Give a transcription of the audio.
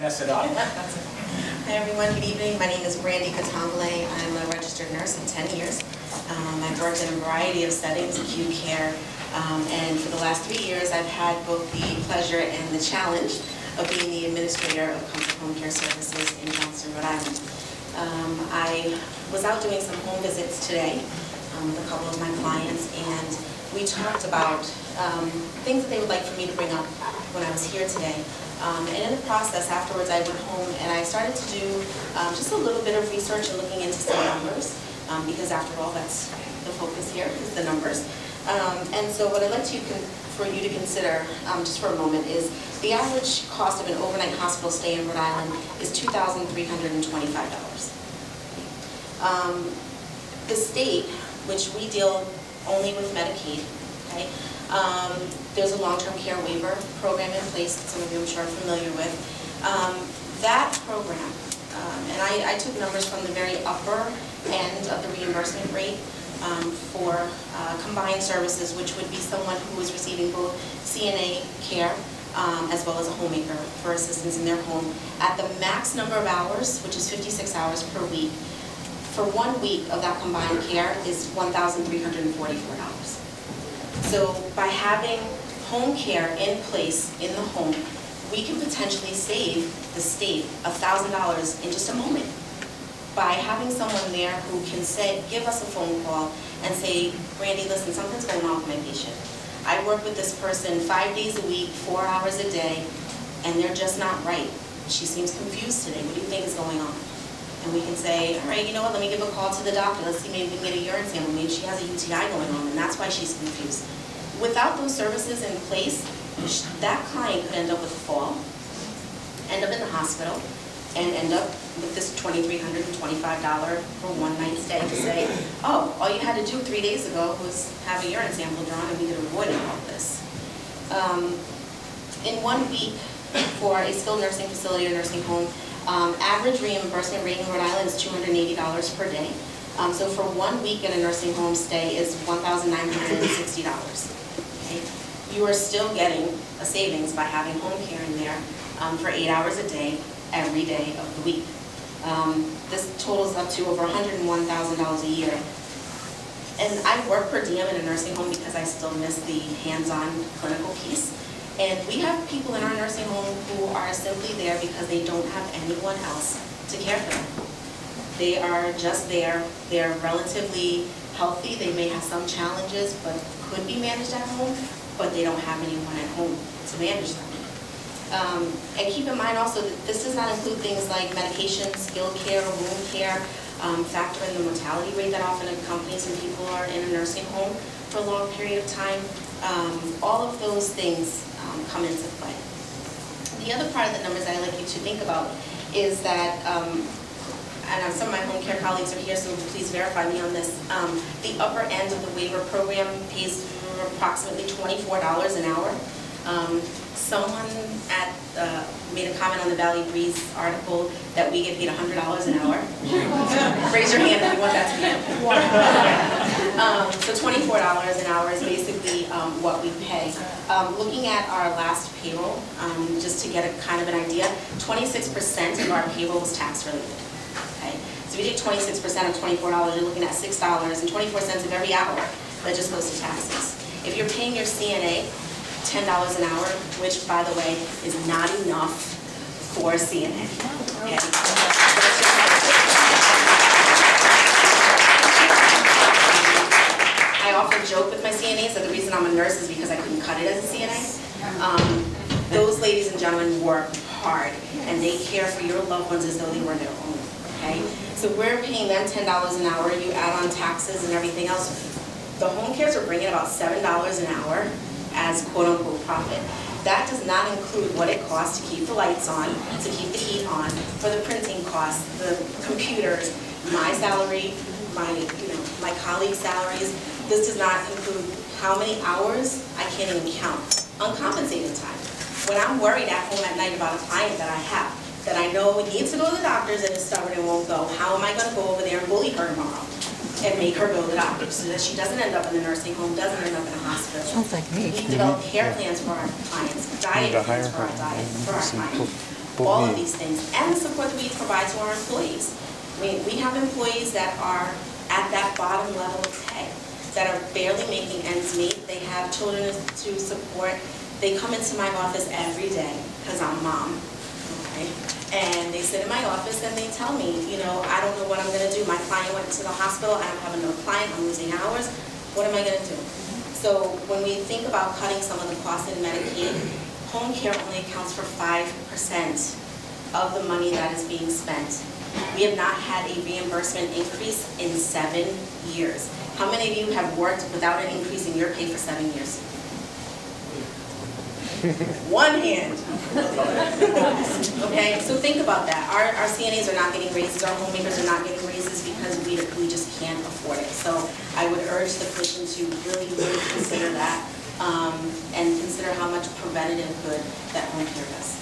mess it up. Hi everyone, good evening. My name is Brandy Katongole. I'm a registered nurse in 10 years. I've worked in a variety of settings, acute care, and for the last 3 years I've had both the pleasure and the challenge of being the administrator of Comfort Home Care Services in Johnston, Rhode Island. I was out doing some home visits today with a couple of my clients, and we talked about things that they would like for me to bring up when I was here today. And in the process, afterwards, I went home and I started to do just a little bit of research and looking into some numbers, because after all, that's the focus here, is the numbers. And so what I'd like for you to consider, just for a moment, is the average cost of an overnight hospital stay in Rhode Island is $2,325. The state, which we deal only with Medicaid, okay? There's a long-term care waiver program in place that some of you I'm sure are familiar with. That program, and I took numbers from the very upper end of the reimbursement rate for combined services, which would be someone who is receiving both CNA care as well as a homemaker for assistance in their home. At the max number of hours, which is 56 hours per week, for 1 week of that combined care is $1,344. So by having home care in place in the home, we can potentially save the state $1,000 in just a moment. By having someone there who can give us a phone call and say, Brandy, listen, something's going on with my patient. I work with this person 5 days a week, 4 hours a day, and they're just not right. She seems confused today. What do you think is going on? And we can say, all right, you know what, let me give a call to the doctor. Let's see, maybe we can get a urine sample. Maybe she has a UTI going on, and that's why she's confused. Without those services in place, that client could end up with a fall, end up in the hospital, and end up with this $2,325 for one night stay to say, oh, all you had to do 3 days ago was have a urine sample drawn and we could avoid all of this. In 1 week for a skilled nursing facility or nursing home, average reimbursement rate in Rhode Island is $280 per day. So for 1 week in a nursing home stay is $1,960. Okay? You are still getting a savings by having home care in there for 8 hours a day, every day of the week. This totals up to over $101,000 a year. And I work per diem in a nursing home because I still miss the hands-on clinical piece. And we have people in our nursing home who are simply there because they don't have anyone else to care for them. They are just there. They're relatively healthy. They may have some challenges, but could be managed at home, but they don't have anyone at home to manage them. And keep in mind also that this does not include things like medication, skilled care, wound care, factor in the mortality rate that often accompanies when people are in a nursing home for a long period of time. All of those things come into play. The other part of the numbers that I'd like you to think about is that, and some of my home care colleagues are here, so please verify me on this, the upper end of the waiver program pays approximately $24 an hour. Someone made a comment on the Valley Breeze article that we get paid $100 an hour. Raise your hand if you want that to be it. So $24 an hour is basically what we pay. Looking at our last payroll, just to get a kind of an idea, 26% of our payroll was tax related. Okay? So if you take 26% of $24, you're looking at $6.24 of every hour that just goes to taxes. If you're paying your CNA $10 an hour, which, by the way, is not enough for CNA. Okay? I often joke with my CNAs that the reason I'm a nurse is because I couldn't cut it as a CNA. Those ladies and gentlemen work hard, and they care for your loved ones as though they were their own. Okay? So we're paying them $10 an hour. You add on taxes and everything else. The home cares are bringing about $7 an hour as quote-unquote profit. That does not include what it costs to keep the lights on, to keep the heat on, for the printing costs, the computers, my salary, my colleagues' salaries. This does not include how many hours I can't even count. Uncompensated time. When I'm worried at home at night about a client that I have, that I know needs to go to the doctors and is stubborn and won't go, how am I going to go over there and bully her tomorrow? And make her go to the doctor so that she doesn't end up in the nursing home, doesn't end up in a hospital. Sounds like me. We develop care plans for our clients, diet plans for our clients. all of these things, and the support that we provide to our employees. We have employees that are at that bottom level of pay, that are barely making ends meet. They have children to support. They come into my office every day, because I'm mom, okay? And they sit in my office and they tell me, I don't know what I'm going to do. My client went to the hospital. I don't have another client. I'm losing hours. What am I going to do? So when we think about cutting some of the costs in Medicaid, home care only accounts for 5% of the money that is being spent. We have not had a reimbursement increase in 7 years. How many of you have worked without an increase in your pay for 7 years? One hand. Okay, so think about that. Our CNAs are not getting raises, our homemakers are not getting raises because we just can't afford it. So I would urge the commission to really, really consider that and consider how much preventative good that home care does.